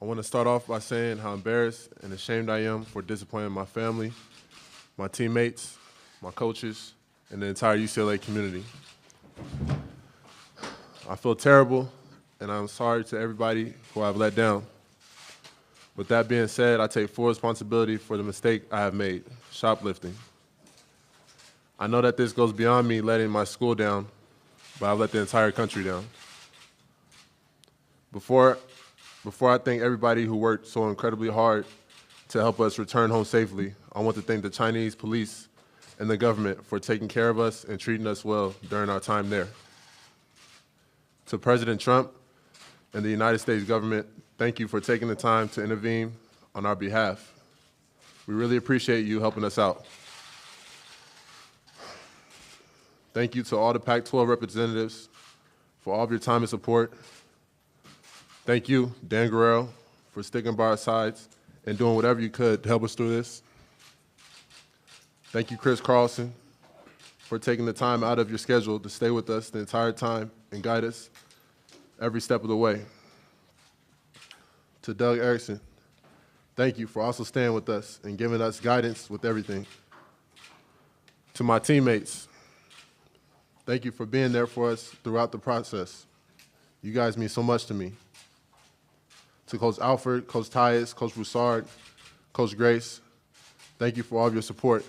I want to start off by saying how embarrassed and ashamed I am for disappointing my family, my teammates, my coaches, and the entire UCLA community. I feel terrible, and I'm sorry to everybody who I've let down. With that being said, I take full responsibility for the mistake I have made, shoplifting. I know that this goes beyond me letting my school down, but I've let the entire country down. Before I thank everybody who worked so incredibly hard to help us return home safely, I want to thank the Chinese police and the government for taking care of us and treating us well during our time there. To President Trump and the United States government, thank you for taking the time to intervene on our behalf. We really appreciate you helping us out. Thank you to all the Pac-12 representatives for all of your time and support. Thank you, Dan Guerrero, for sticking by our sides and doing whatever you could to help us through this. Thank you, Chris Carlson, for taking the time out of your schedule to stay with us the entire time and guide us every step of the way. To Doug Erickson, thank you for also staying with us and giving us guidance with everything. To my teammates, thank you for being there for us throughout the process. You guys mean so much to me. To Coach Alford, Coach Tyus, Coach Broussard, Coach Grace, thank you for all of your support.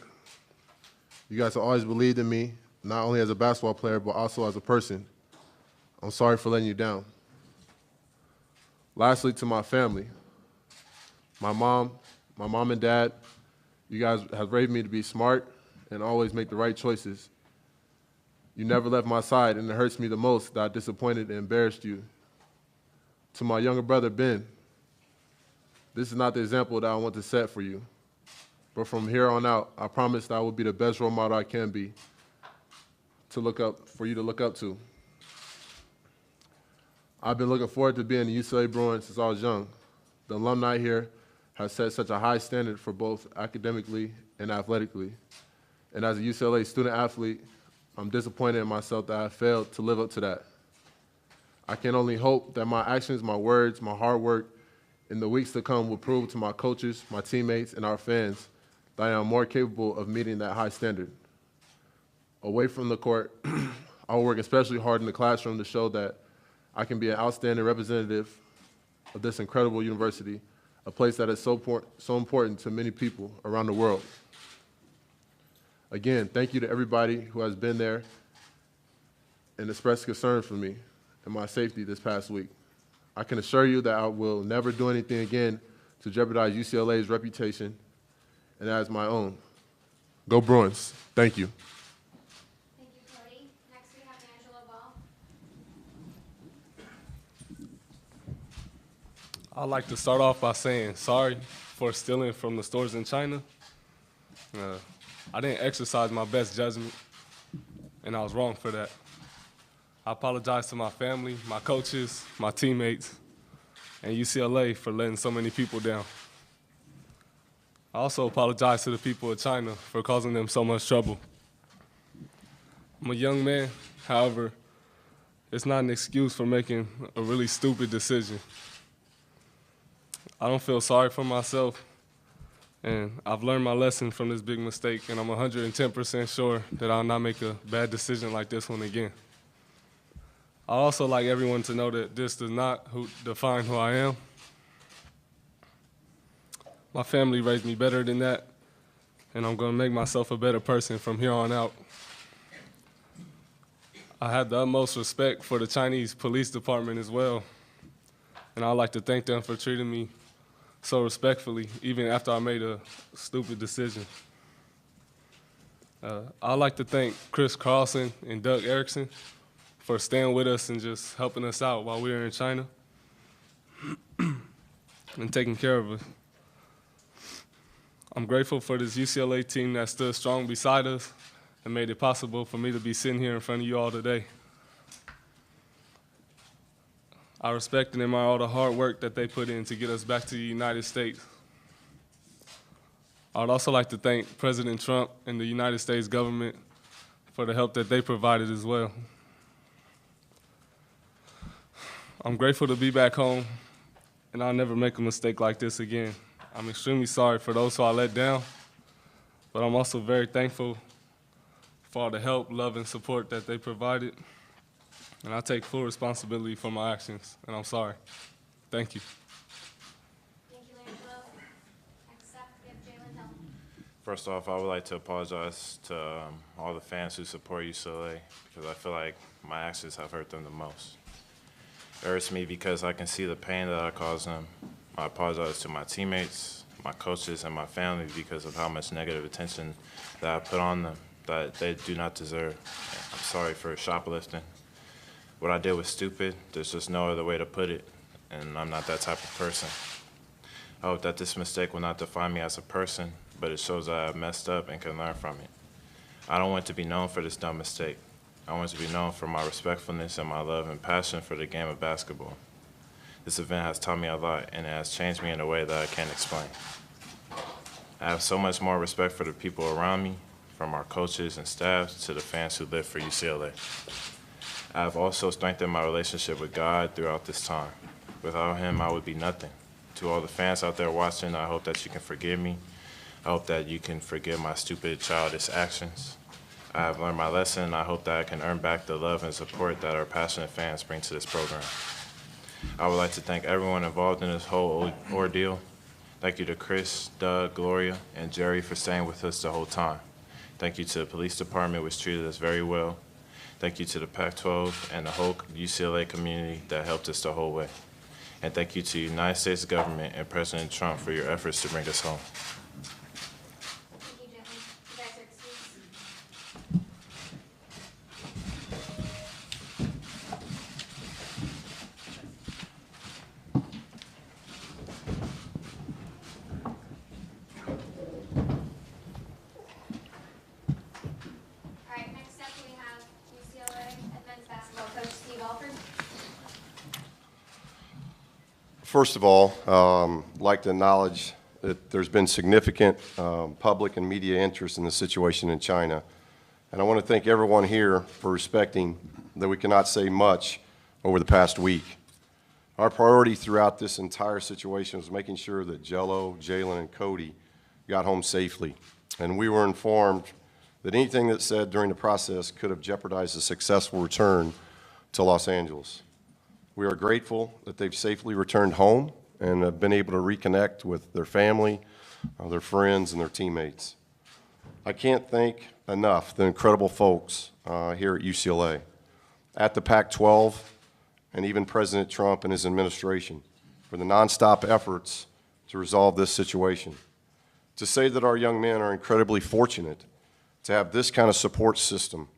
You guys have always believed in me, not only as a basketball player, but also as a person. I'm sorry for letting you down. Lastly, to my family, my mom and dad, you guys have raised me to be smart and always make the right choices. You never left my side, and it hurts me the most that I disappointed and embarrassed you. To my younger brother, Ben, this is not the example that I want to set for you. But from here on out, I promise that I will be the best role model I can be for you to look up to. I've been looking forward to being a UCLA Bruin since I was young. The alumni here have set such a high standard for both academically and athletically. And as a UCLA student athlete, I'm disappointed in myself that I failed to live up to that. I can only hope that my actions, my words, my hard work in the weeks to come will prove to my coaches, my teammates, and our fans that I am more capable of meeting that high standard. Away from the court, I will work especially hard in the classroom to show that I can be an outstanding representative of this incredible university, a place that is so important to many people around the world. Again, thank you to everybody who has been there and expressed concern for me and my safety this past week. I can assure you that I will never do anything again to jeopardize UCLA's reputation and as my own. Go Bruins. Thank you. Thank you, Cody. Next we have LiAngelo Ball. I'd like to start off by saying sorry for stealing from the stores in China. I didn't exercise my best judgment, and I was wrong for that. I apologize to my family, my coaches, my teammates, and UCLA for letting so many people down. I also apologize to the people of China for causing them so much trouble. I'm a young man, however, it's not an excuse for making a really stupid decision. I don't feel sorry for myself, and I've learned my lesson from this big mistake, and I'm 110% sure that I'll not make a bad decision like this one again. I'd also like everyone to know that this does not define who I am. My family raised me better than that, and I'm going to make myself a better person from here on out. I have the utmost respect for the Chinese police department as well, and I'd like to thank them for treating me so respectfully, even after I made a stupid decision. I'd like to thank Chris Carlson and Doug Erickson for staying with us and just helping us out while we were in China and taking care of us. I'm grateful for this UCLA team that stood strong beside us and made it possible for me to be sitting here in front of you all today. I respect and admire all the hard work that they put in to get us back to the United States. I would also like to thank President Trump and the United States government for the help that they provided as well. I'm grateful to be back home and I'll never make a mistake like this again. I'm extremely sorry for those who I let down, but I'm also very thankful for all the help, love, and support that they provided. And I take full responsibility for my actions, and I'm sorry. Thank you. Thank you, LiAngelo. Next up, we have Jalen Hill. First off, I would like to apologize to all the fans who support UCLA because I feel like my actions have hurt them the most. It hurts me because I can see the pain that I caused them. I apologize to my teammates, my coaches, and my family because of how much negative attention that I put on them that they do not deserve. I'm sorry for shoplifting. What I did was stupid. There's just no other way to put it, and I'm not that type of person. I hope that this mistake will not define me as a person, but it shows that I've messed up and can learn from it. I don't want to be known for this dumb mistake. I want to be known for my respectfulness and my love and passion for the game of basketball. This event has taught me a lot, and it has changed me in a way that I can't explain. I have so much more respect for the people around me, from our coaches and staff to the fans who live for UCLA. I have also strengthened my relationship with God throughout this time. Without him, I would be nothing. To all the fans out there watching, I hope that you can forgive me. I hope that you can forgive my stupid, childish actions. I have learned my lesson, and I hope that I can earn back the love and support that our passionate fans bring to this program. I would like to thank everyone involved in this whole ordeal. Thank you to Chris, Doug, Gloria, and Jerry for staying with us the whole time. Thank you to the police department, which treated us very well. Thank you to the Pac-12 and the whole UCLA community that helped us the whole way. And thank you to the United States government and President Trump for your efforts to bring us home. Thank you, gentlemen. You guys are excused. All right, next up we have UCLA men's basketball coach Steve Alford. First of all, I'd like to acknowledge that there's been significant public and media interest in the situation in China. And I want to thank everyone here for respecting that we cannot say much over the past week. Our priority throughout this entire situation was making sure that Jello, Jalen, and Cody got home safely. And we were informed that anything that's said during the process could have jeopardized a successful return to Los Angeles. We are grateful that they've safely returned home and have been able to reconnect with their family, their friends, and their teammates. I can't thank enough the incredible folks here at UCLA, at the Pac-12, and even President Trump and his administration for the nonstop efforts to resolve this situation. To say that our young men are incredibly fortunate to have this kind of support system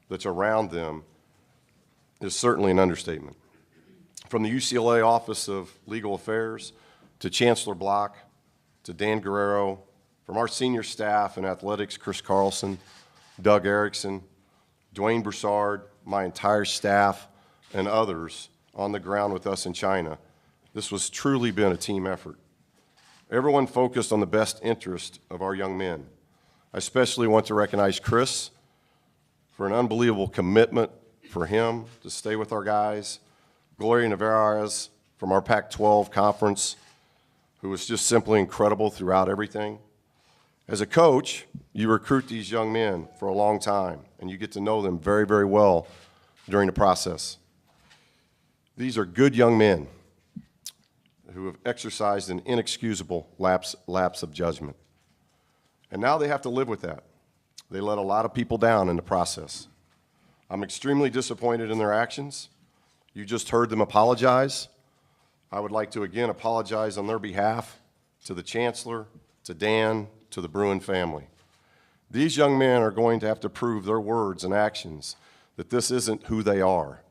that's around them is certainly an understatement. From the UCLA Office of Legal Affairs to Chancellor Block to Dan Guerrero, from our senior staff in athletics, Chris Carlson, Doug Erickson, Dwayne Broussard, my entire staff, and others on the ground with us in China, this was truly been a team effort. Everyone focused on the best interest of our young men. I especially want to recognize Chris for an unbelievable commitment for him to stay with our guys, Gloria Navarez from our Pac-12 conference, who was just simply incredible throughout everything. As a coach, you recruit these young men for a long time, and you get to know them very, very well during the process. These are good young men who have exercised an inexcusable lapse of judgment. And now they have to live with that. They let a lot of people down in the process. I'm extremely disappointed in their actions. You just heard them apologize. I would like to again apologize on their behalf to the Chancellor, to Dan, to the Bruin family. These young men are going to have to prove their words and actions that this isn't who they are,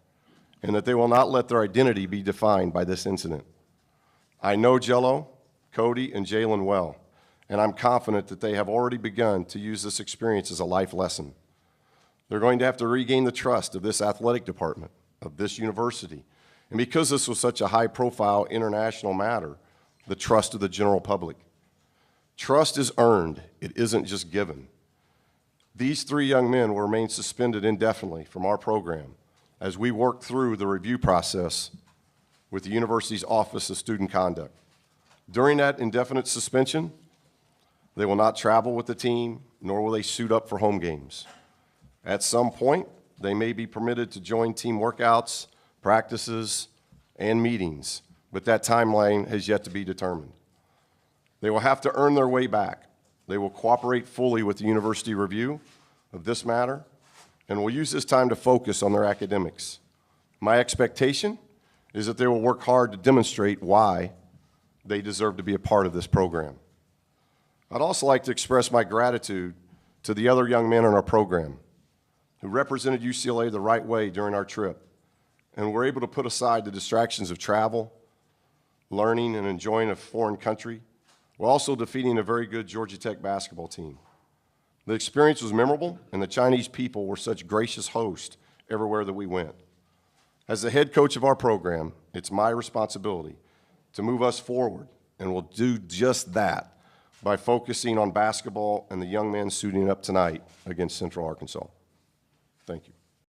and that they will not let their identity be defined by this incident. I know Jello, Cody, and Jalen well, and I'm confident that they have already begun to use this experience as a life lesson. They're going to have to regain the trust of this athletic department, of this university, and because this was such a high-profile international matter, the trust of the general public. Trust is earned, it isn't just given. These three young men will remain suspended indefinitely from our program as we work through the review process with the university's Office of Student Conduct. During that indefinite suspension, they will not travel with the team, nor will they suit up for home games. At some point, they may be permitted to join team workouts, practices, and meetings, but that timeline has yet to be determined. They will have to earn their way back. They will cooperate fully with the university review of this matter and will use this time to focus on their academics. My expectation is that they will work hard to demonstrate why they deserve to be a part of this program. I'd also like to express my gratitude to the other young men in our program who represented UCLA the right way during our trip and were able to put aside the distractions of travel, learning, and enjoying a foreign country, while also defeating a very good Georgia Tech basketball team. The experience was memorable, and the Chinese people were such gracious hosts everywhere that we went. As the head coach of our program, it's my responsibility to move us forward, and we'll do just that by focusing on basketball and the young men suiting up tonight against Central Arkansas. Thank you.